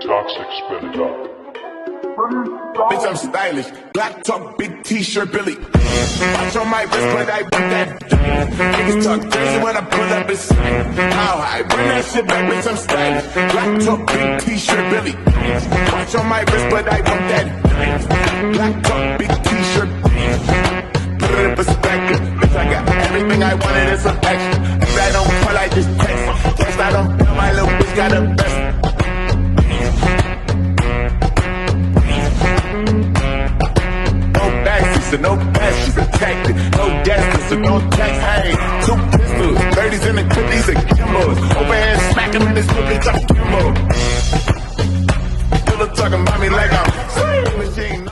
Toxic, spit it up. Bitch, I'm stylish. Black top, big t-shirt, Billy. Watch on my wrist, but I want that. Niggas talk crazy when I pull up and sing. How high? Run that shit back, bitch, I'm stylish. Black top, big t-shirt, Billy. Watch on my wrist, but I want that. Black top, big t-shirt. Put it in perspective. Bitch, I got everything I wanted and some extra. If I don't call, I just text. Text, I don't feel my little bitch got a best. So no pass, she's protected. No gas, so no tax. Hey, 2 pistols, 30s in the clip, and Kimbos. Overhead smack him in his lip, bitch, I'm Kimbo. Still talking about me like I'm machine.